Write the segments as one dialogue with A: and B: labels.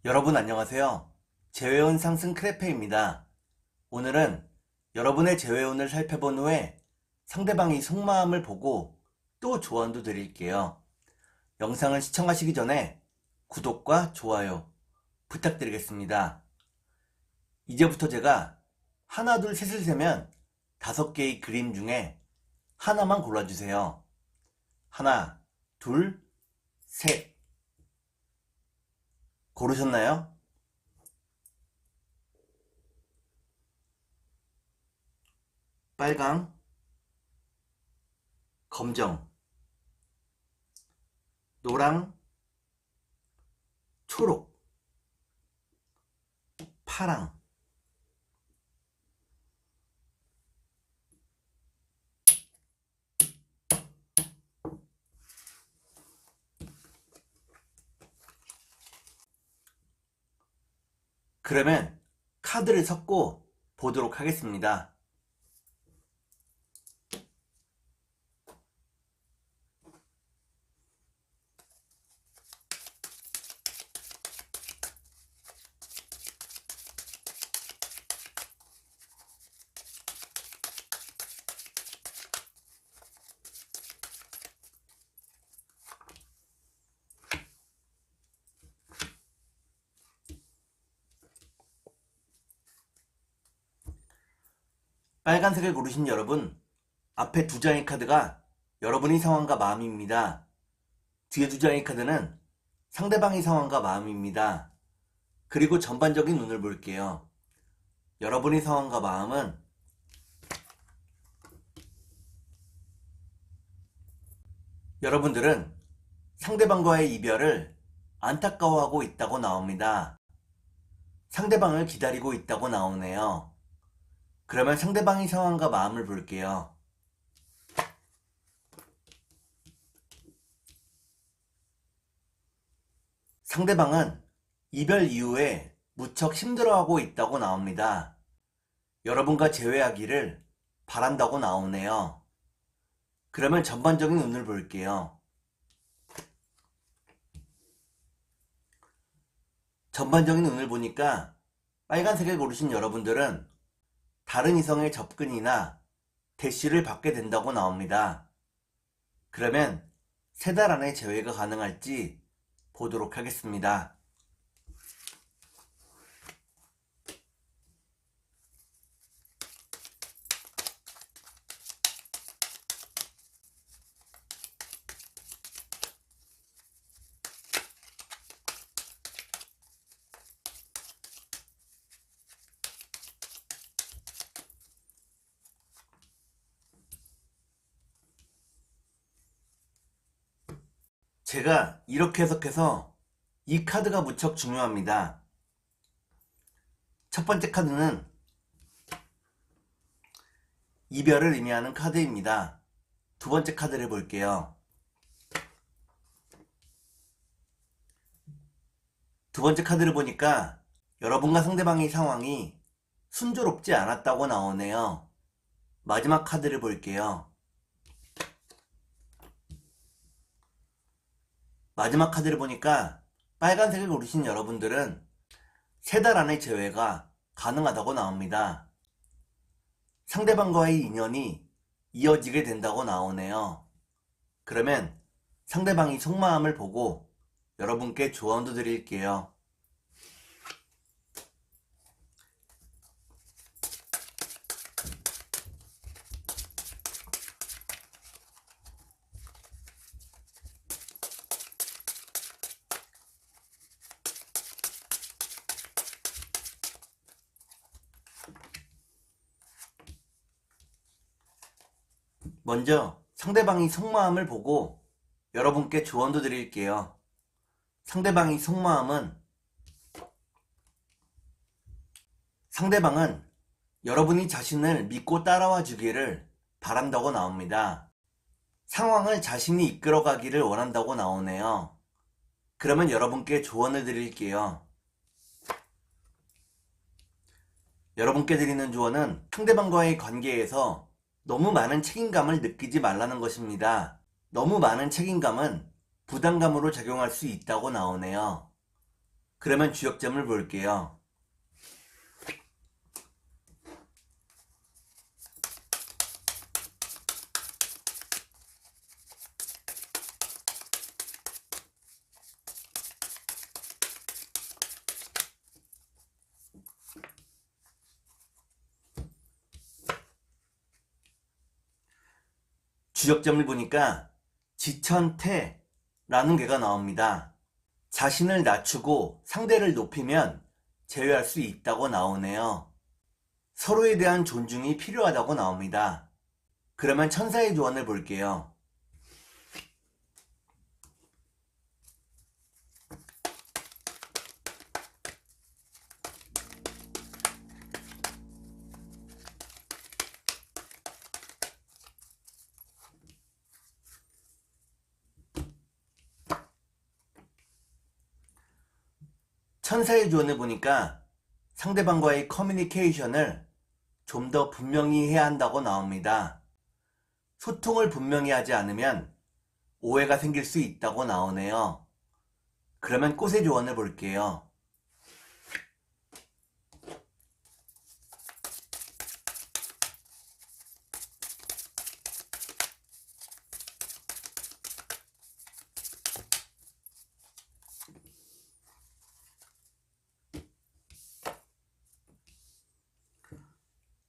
A: 여러분 안녕하세요. 재회운 상승 크레페입니다. 오늘은 여러분의 재회운을 살펴본 후에 상대방이 속마음을 보고 또 조언도 드릴게요. 영상을 시청하시기 전에 구독과 좋아요 부탁드리겠습니다. 이제부터 제가 하나, 둘, 셋을 세면 5개의 그림 중에 하나만 골라주세요. 하나, 둘, 셋. 고르셨나요? 빨강, 검정, 노랑, 초록, 파랑. 그러면 카드를 섞고 보도록 하겠습니다. 빨간색을 고르신 여러분, 앞에 2장의 카드가 여러분의 상황과 마음입니다. 뒤에 2장의 카드는 상대방의 상황과 마음입니다. 그리고 전반적인 운을 볼게요. 여러분의 상황과 마음은 여러분들은 상대방과의 이별을 안타까워하고 있다고 나옵니다. 상대방을 기다리고 있다고 나오네요. 그러면 상대방의 상황과 마음을 볼게요. 상대방은 이별 이후에 무척 힘들어하고 있다고 나옵니다. 여러분과 재회하기를 바란다고 나오네요. 그러면 전반적인 운을 볼게요. 전반적인 운을 보니까 빨간색을 고르신 여러분들은 다른 이성의 접근이나 대시를 받게 된다고 나옵니다. 그러면 3달 안에 재회가 가능할지 보도록 하겠습니다. 제가 이렇게 해석해서 이 카드가 무척 중요합니다. 첫 번째 카드는 이별을 의미하는 카드입니다. 두 번째 카드를 볼게요. 두 번째 카드를 보니까 여러분과 상대방의 상황이 순조롭지 않았다고 나오네요. 마지막 카드를 볼게요. 마지막 카드를 보니까 빨간색을 고르신 여러분들은 3달 안에 재회가 가능하다고 나옵니다. 상대방과의 인연이 이어지게 된다고 나오네요. 그러면 상대방이 속마음을 보고 여러분께 조언도 드릴게요. 먼저 상대방이 속마음을 보고 여러분께 조언도 드릴게요. 상대방의 속마음은 상대방은 여러분이 자신을 믿고 따라와 주기를 바란다고 나옵니다. 상황을 자신이 이끌어가기를 원한다고 나오네요. 그러면 여러분께 조언을 드릴게요. 여러분께 드리는 조언은 상대방과의 관계에서 너무 많은 책임감을 느끼지 말라는 것입니다. 너무 많은 책임감은 부담감으로 작용할 수 있다고 나오네요. 그러면 주역점을 볼게요. 주역점을 보니까 지천태라는 괴가 나옵니다. 자신을 낮추고 상대를 높이면 제외할 수 있다고 나오네요. 서로에 대한 존중이 필요하다고 나옵니다. 그러면 천사의 조언을 볼게요. 천사의 조언을 보니까 상대방과의 커뮤니케이션을 좀 더 분명히 해야 한다고 나옵니다. 소통을 분명히 하지 않으면 오해가 생길 수 있다고 나오네요. 그러면 꽃의 조언을 볼게요.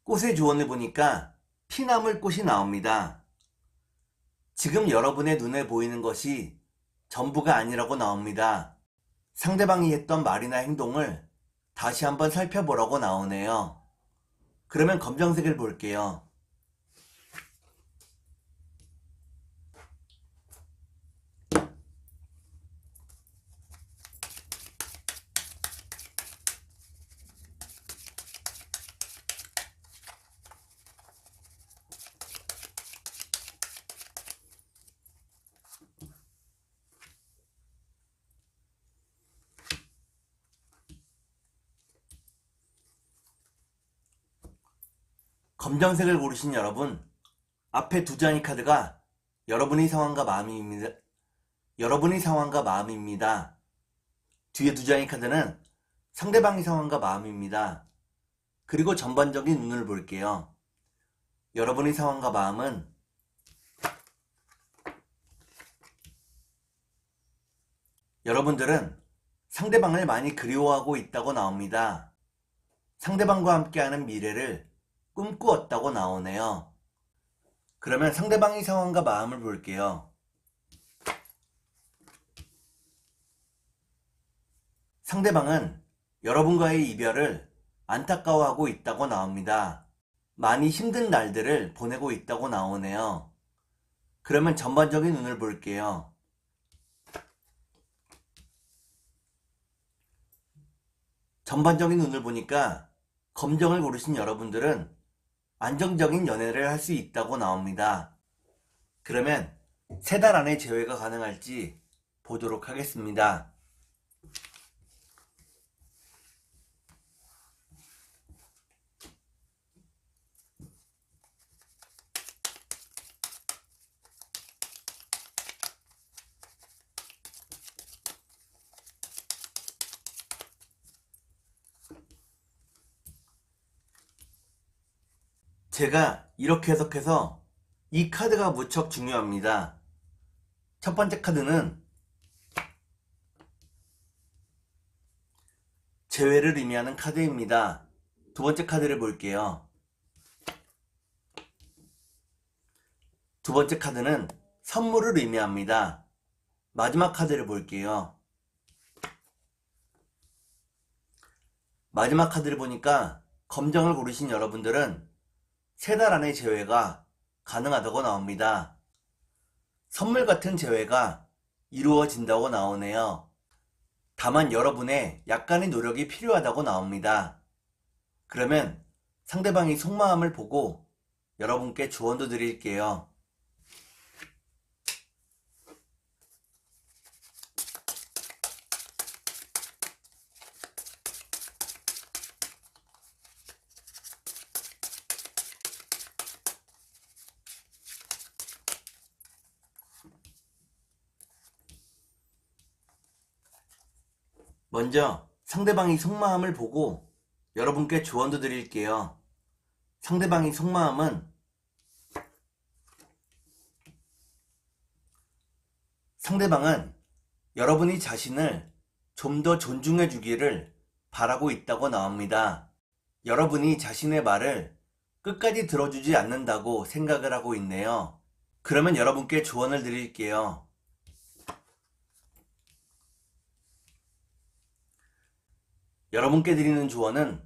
A: 꽃의 조언을 보니까 피나물 꽃이 나옵니다. 지금 여러분의 눈에 보이는 것이 전부가 아니라고 나옵니다. 상대방이 했던 말이나 행동을 다시 한번 살펴보라고 나오네요. 그러면 검정색을 볼게요. 검정색을 고르신 여러분, 앞에 두 장의 카드가 여러분의 상황과 마음입니다. 뒤에 두 장의 카드는 상대방의 상황과 마음입니다. 그리고 전반적인 운을 볼게요. 여러분의 상황과 마음은 여러분들은 상대방을 많이 그리워하고 있다고 나옵니다. 상대방과 함께하는 미래를 꿈꾸었다고 나오네요. 그러면 상대방의 상황과 마음을 볼게요. 상대방은 여러분과의 이별을 안타까워하고 있다고 나옵니다. 많이 힘든 날들을 보내고 있다고 나오네요. 그러면 전반적인 운을 볼게요. 전반적인 운을 보니까 검정을 고르신 여러분들은 안정적인 연애를 할 수 있다고 나옵니다. 그러면 3달 안에 재회가 가능할지 보도록 하겠습니다. 제가 이렇게 해석해서 이 카드가 무척 중요합니다. 첫 번째 카드는 재회를 의미하는 카드입니다. 두 번째 카드를 볼게요. 두 번째 카드는 선물을 의미합니다. 마지막 카드를 볼게요. 마지막 카드를 보니까 검정을 고르신 여러분들은 3달 안에 재회가 가능하다고 나옵니다. 선물 같은 재회가 이루어진다고 나오네요. 다만 여러분의 약간의 노력이 필요하다고 나옵니다. 그러면 상대방의 속마음을 보고 여러분께 조언도 드릴게요. 먼저 상대방이 속마음을 보고 여러분께 조언도 드릴게요. 상대방이 속마음은 상대방은 여러분이 자신을 좀 더 존중해 주기를 바라고 있다고 나옵니다. 여러분이 자신의 말을 끝까지 들어주지 않는다고 생각을 하고 있네요. 그러면 여러분께 조언을 드릴게요. 여러분께 드리는 조언은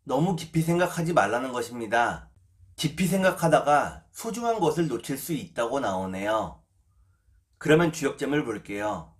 A: 너무 깊이 생각하지 말라는 것입니다. 깊이 생각하다가 소중한 것을 놓칠 수 있다고 나오네요. 그러면 주역점을 볼게요.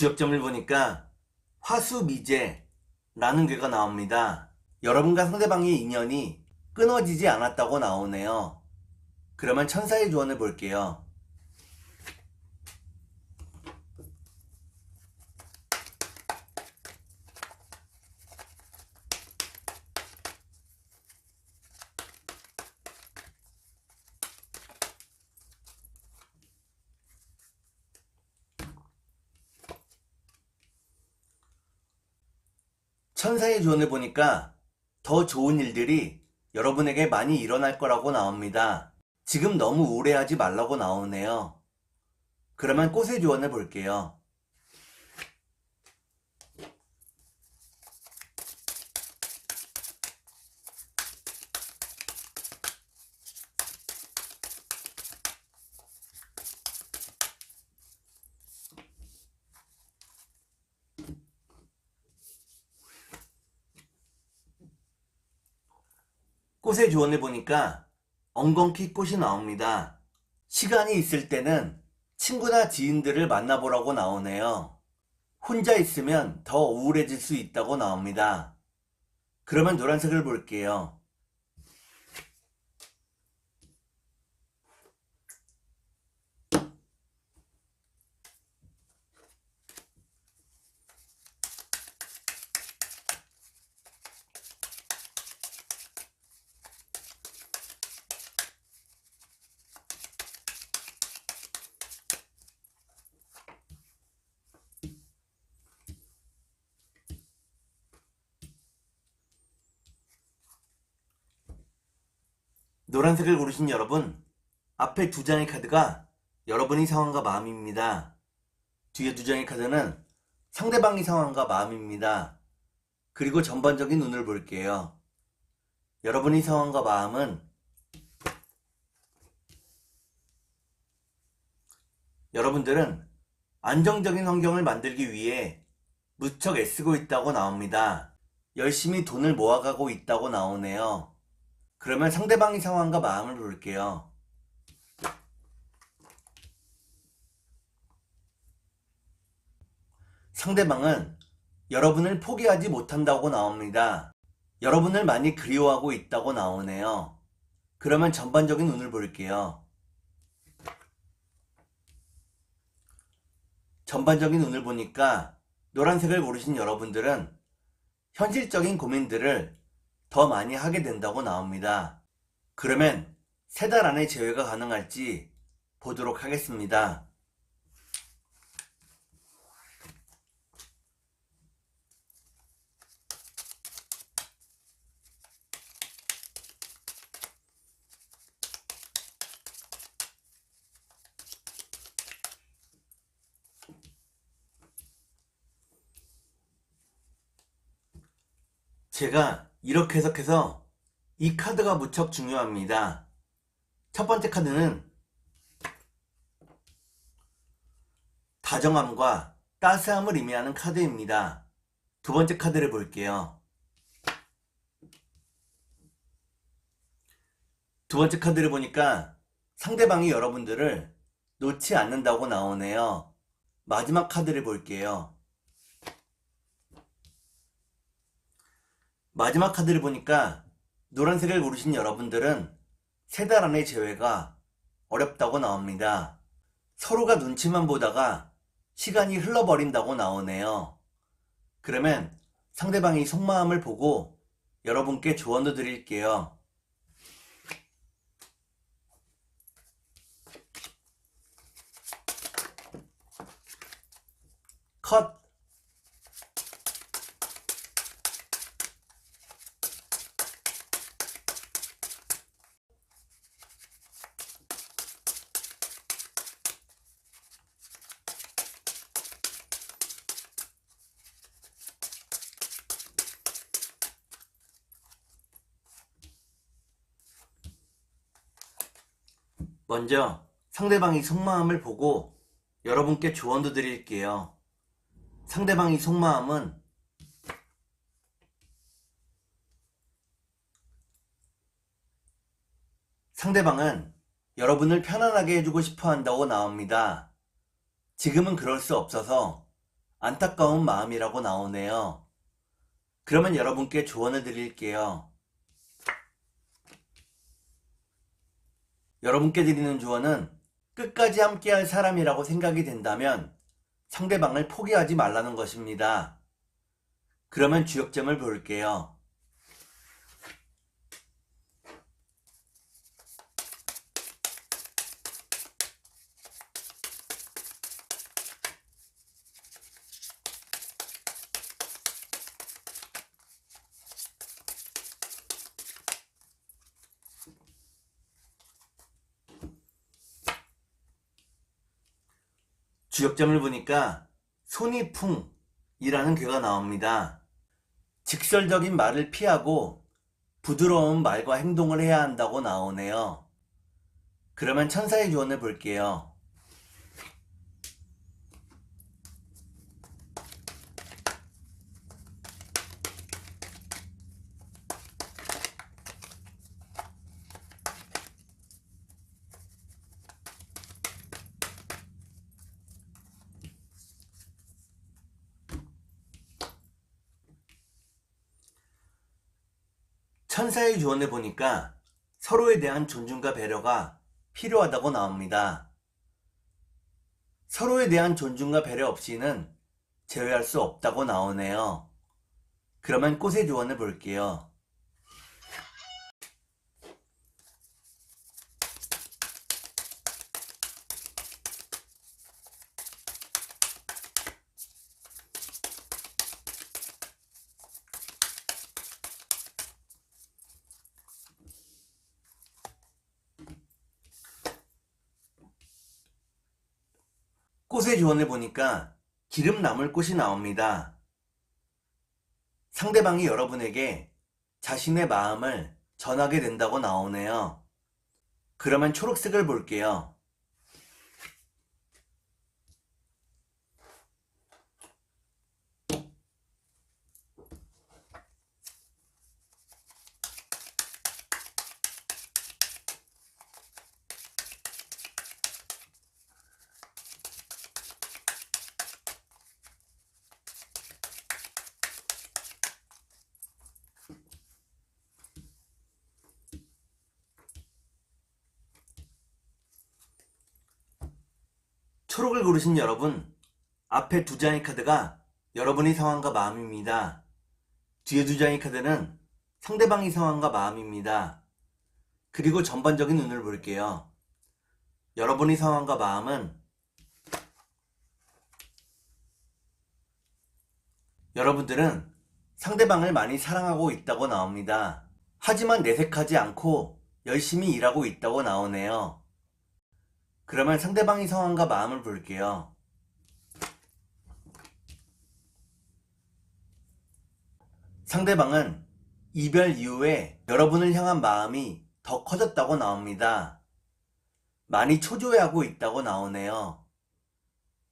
A: 주역점을 보니까 화수미제라는 괴가 나옵니다. 여러분과 상대방의 인연이 끊어지지 않았다고 나오네요. 그러면 천사의 조언을 볼게요. 천사의 조언을 보니까 더 좋은 일들이 여러분에게 많이 일어날 거라고 나옵니다. 지금 너무 우울해하지 말라고 나오네요. 그러면 꽃의 조언을 볼게요. 꽃의 조언을 보니까 엉겅퀴 꽃이 나옵니다. 시간이 있을 때는 친구나 지인들을 만나보라고 나오네요. 혼자 있으면 더 우울해질 수 있다고 나옵니다. 그러면 노란색을 볼게요. 노란색을 고르신 여러분, 앞에 두 장의 카드가 여러분의 상황과 마음입니다. 뒤에 두 장의 카드는 상대방의 상황과 마음입니다. 그리고 전반적인 운을 볼게요. 여러분의 상황과 마음은 여러분들은 안정적인 환경을 만들기 위해 무척 애쓰고 있다고 나옵니다. 열심히 돈을 모아가고 있다고 나오네요. 그러면 상대방의 상황과 마음을 볼게요. 상대방은 여러분을 포기하지 못한다고 나옵니다. 여러분을 많이 그리워하고 있다고 나오네요. 그러면 전반적인 운을 볼게요. 전반적인 운을 보니까 노란색을 고르신 여러분들은 현실적인 고민들을 더 많이 하게 된다고 나옵니다. 그러면 3달 안에 재회가 가능할지 보도록 하겠습니다. 제가 이렇게 해석해서 이 카드가 무척 중요합니다. 첫 번째 카드는 다정함과 따스함을 의미하는 카드입니다. 두 번째 카드를 볼게요. 두 번째 카드를 보니까 상대방이 여러분들을 놓지 않는다고 나오네요. 마지막 카드를 볼게요. 마지막 카드를 보니까 노란색을 고르신 여러분들은 3달 안의 재회가 어렵다고 나옵니다. 서로가 눈치만 보다가 시간이 흘러버린다고 나오네요. 그러면 상대방이 속마음을 보고 여러분께 조언도 드릴게요. 컷! 먼저 상대방이 속마음을 보고 여러분께 조언도 드릴게요. 상대방이 속마음은 상대방은 여러분을 편안하게 해주고 싶어 한다고 나옵니다. 지금은 그럴 수 없어서 안타까운 마음이라고 나오네요. 그러면 여러분께 조언을 드릴게요. 여러분께 드리는 조언은 끝까지 함께할 사람이라고 생각이 된다면 상대방을 포기하지 말라는 것입니다. 그러면 주역점을 볼게요. 주역점을 보니까 손이풍이라는 괴가 나옵니다. 직설적인 말을 피하고 부드러운 말과 행동을 해야 한다고 나오네요. 그러면 천사의 조언을 볼게요. 천사의 조언을 보니까 서로에 대한 존중과 배려가 필요하다고 나옵니다. 서로에 대한 존중과 배려 없이는 재회할 수 없다고 나오네요. 그러면 꽃의 조언을 볼게요. 꽃의 조언을 보니까 기름 남을 꽃이 나옵니다. 상대방이 여러분에게 자신의 마음을 전하게 된다고 나오네요. 그러면 초록색을 볼게요. 초록을 고르신 여러분, 앞에 2장의 카드가 여러분의 상황과 마음입니다. 뒤에 2장의 카드는 상대방의 상황과 마음입니다. 그리고 전반적인 운을 볼게요. 여러분의 상황과 마음은 여러분들은 상대방을 많이 사랑하고 있다고 나옵니다. 하지만 내색하지 않고 열심히 일하고 있다고 나오네요. 그러면 상대방의 상황과 마음을 볼게요. 상대방은 이별 이후에 여러분을 향한 마음이 더 커졌다고 나옵니다. 많이 초조해하고 있다고 나오네요.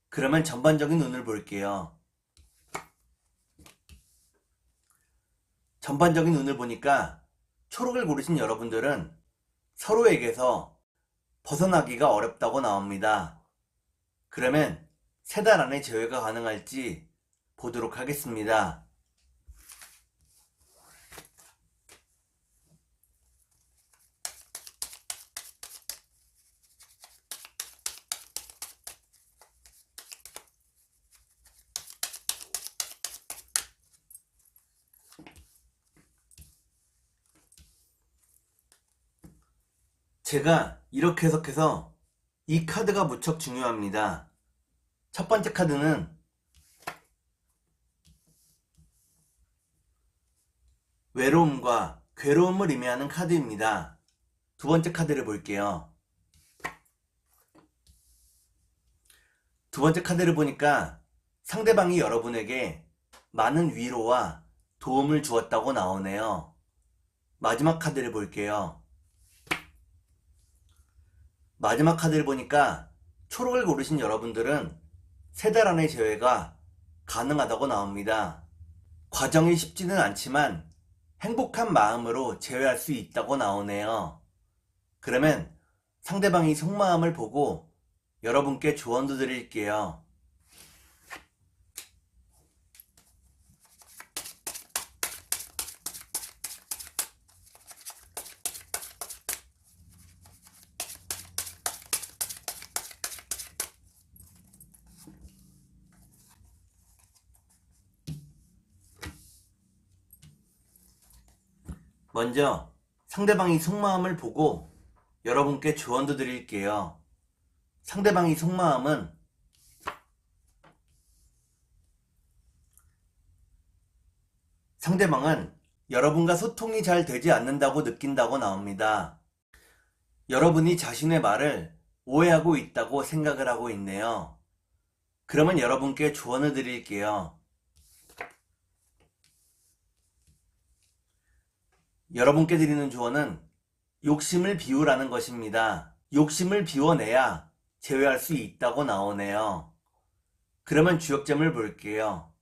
A: 그러면 전반적인 운을 볼게요. 전반적인 운을 보니까 초록을 고르신 여러분들은 서로에게서 벗어나기가 어렵다고 나옵니다. 그러면 3달 안에 재회가 가능할지 보도록 하겠습니다. 제가 이렇게 해석해서 이 카드가 무척 중요합니다. 첫 번째 카드는 외로움과 괴로움을 의미하는 카드입니다. 두 번째 카드를 볼게요. 두 번째 카드를 보니까 상대방이 여러분에게 많은 위로와 도움을 주었다고 나오네요. 마지막 카드를 볼게요. 마지막 카드를 보니까 초록을 고르신 여러분들은 3달 안의 재회가 가능하다고 나옵니다. 과정이 쉽지는 않지만 행복한 마음으로 재회할 수 있다고 나오네요. 그러면 상대방이 속마음을 보고 여러분께 조언도 드릴게요. 먼저 상대방이 속마음을 보고 여러분께 조언도 드릴게요. 상대방이 속마음은 상대방은 여러분과 소통이 잘 되지 않는다고 느낀다고 나옵니다. 여러분이 자신의 말을 오해하고 있다고 생각을 하고 있네요. 그러면 여러분께 조언을 드릴게요. 여러분께 드리는 조언은 욕심을 비우라는 것입니다. 욕심을 비워내야 제외할 수 있다고 나오네요. 그러면 주역점을 볼게요.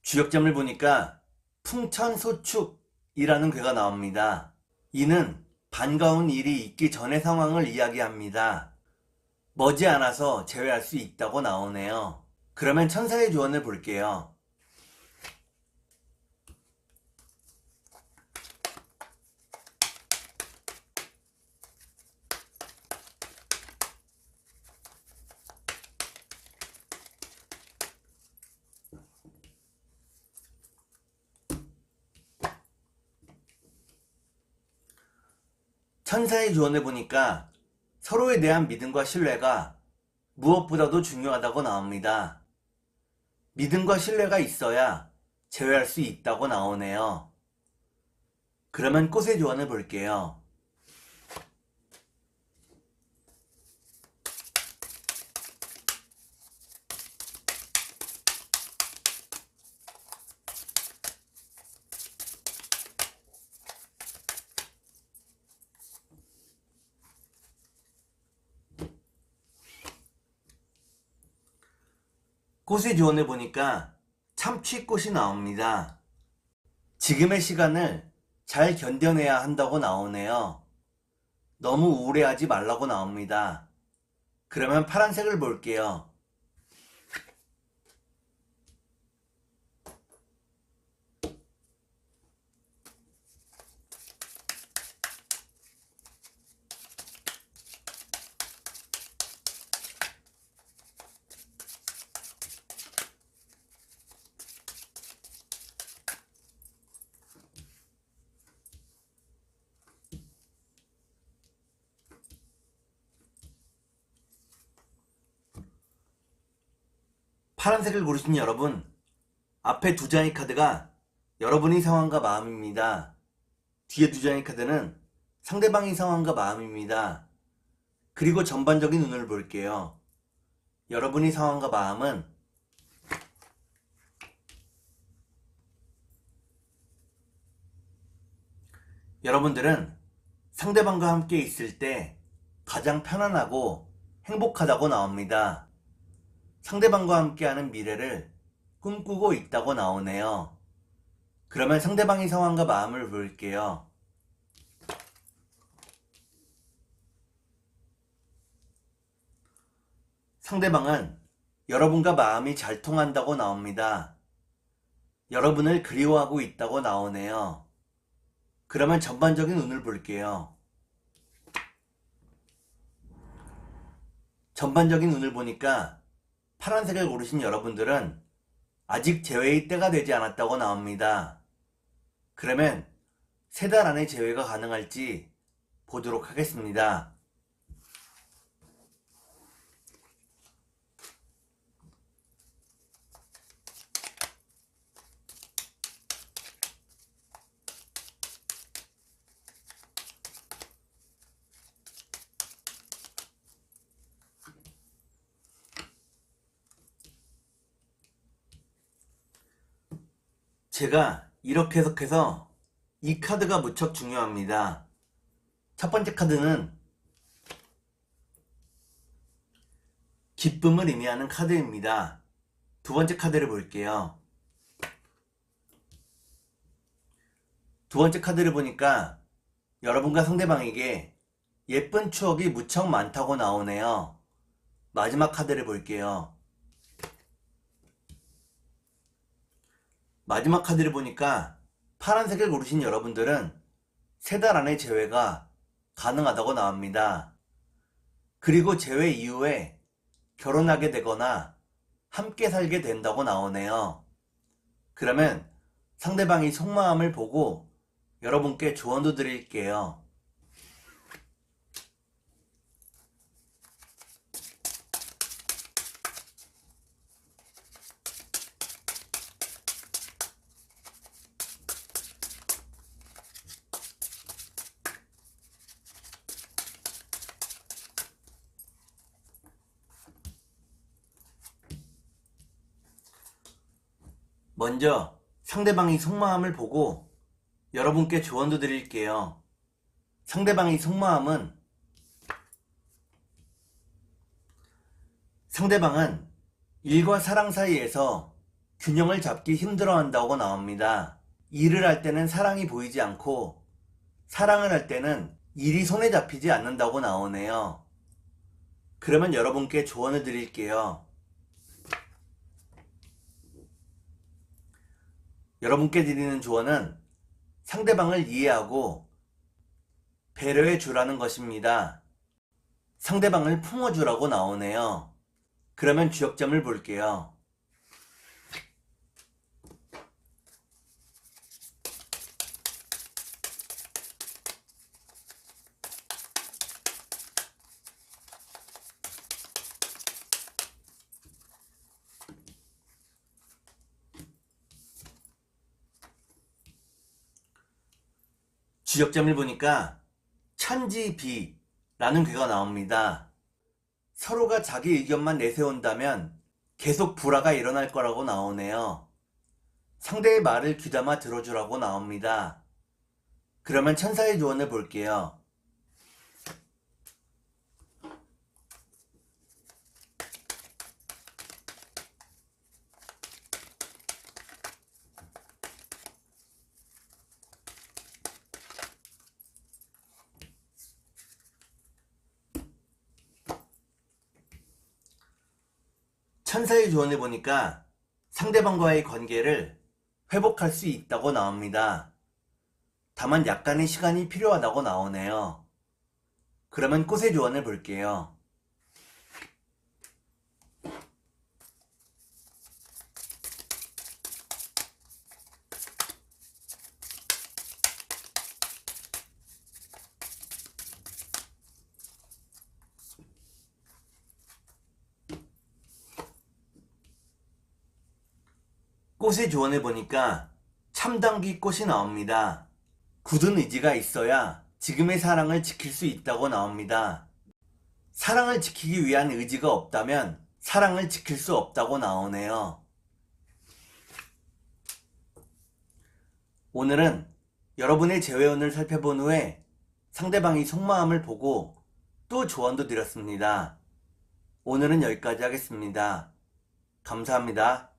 A: 주역점을 보니까 풍천소축이라는 괴가 나옵니다. 이는 반가운 일이 있기 전의 상황을 이야기합니다. 머지않아서 제외할 수 있다고 나오네요. 그러면 천사의 조언을 볼게요. 천사의 조언을 보니까 서로에 대한 믿음과 신뢰가 무엇보다도 중요하다고 나옵니다. 믿음과 신뢰가 있어야 제외할 수 있다고 나오네요. 그러면 꽃의 조언을 볼게요. 꽃의 조언을 보니까 참치꽃이 나옵니다. 지금의 시간을 잘 견뎌내야 한다고 나오네요. 너무 우울해하지 말라고 나옵니다. 그러면 파란색을 볼게요. 파란색을 고르신 여러분, 앞에 2장의 카드가 여러분의 상황과 마음입니다. 뒤에 2장의 카드는 상대방의 상황과 마음입니다. 그리고 전반적인 운을 볼게요. 여러분의 상황과 마음은 여러분들은 상대방과 함께 있을 때 가장 편안하고 행복하다고 나옵니다. 상대방과 함께하는 미래를 꿈꾸고 있다고 나오네요. 그러면 상대방의 상황과 마음을 볼게요. 상대방은 여러분과 마음이 잘 통한다고 나옵니다. 여러분을 그리워하고 있다고 나오네요. 그러면 전반적인 운을 볼게요. 전반적인 운을 보니까 파란색을 고르신 여러분들은 아직 재회의 때가 되지 않았다고 나옵니다. 그러면 3달 안에 재회가 가능할지 보도록 하겠습니다. 제가 이렇게 해석해서 이 카드가 무척 중요합니다. 첫 번째 카드는 기쁨을 의미하는 카드입니다. 두 번째 카드를 볼게요. 두 번째 카드를 보니까 여러분과 상대방에게 예쁜 추억이 무척 많다고 나오네요. 마지막 카드를 볼게요. 마지막 카드를 보니까 파란색을 고르신 여러분들은 3달 안에 재회가 가능하다고 나옵니다. 그리고 재회 이후에 결혼하게 되거나 함께 살게 된다고 나오네요. 그러면 상대방이 속마음을 보고 여러분께 조언도 드릴게요. 먼저 상대방이 속마음을 보고 여러분께 조언도 드릴게요. 상대방의 속마음은 상대방은 일과 사랑 사이에서 균형을 잡기 힘들어한다고 나옵니다. 일을 할 때는 사랑이 보이지 않고 사랑을 할 때는 일이 손에 잡히지 않는다고 나오네요. 그러면 여러분께 조언을 드릴게요. 여러분께 드리는 조언은 상대방을 이해하고 배려해 주라는 것입니다. 상대방을 품어주라고 나오네요. 그러면 주역점을 볼게요. 주역점을 보니까 천지비라는 괴가 나옵니다. 서로가 자기 의견만 내세운다면 계속 불화가 일어날 거라고 나오네요. 상대의 말을 귀담아 들어주라고 나옵니다. 그러면 천사의 조언을 볼게요. 천사의 조언을 보니까 상대방과의 관계를 회복할 수 있다고 나옵니다. 다만 약간의 시간이 필요하다고 나오네요. 그러면 꽃의 조언을 볼게요. 꽃의 조언을 보니까 참당귀 꽃이 나옵니다. 굳은 의지가 있어야 지금의 사랑을 지킬 수 있다고 나옵니다. 사랑을 지키기 위한 의지가 없다면 사랑을 지킬 수 없다고 나오네요. 오늘은 여러분의 재회운을 살펴본 후에 상대방의 속마음을 보고 또 조언도 드렸습니다. 오늘은 여기까지 하겠습니다. 감사합니다.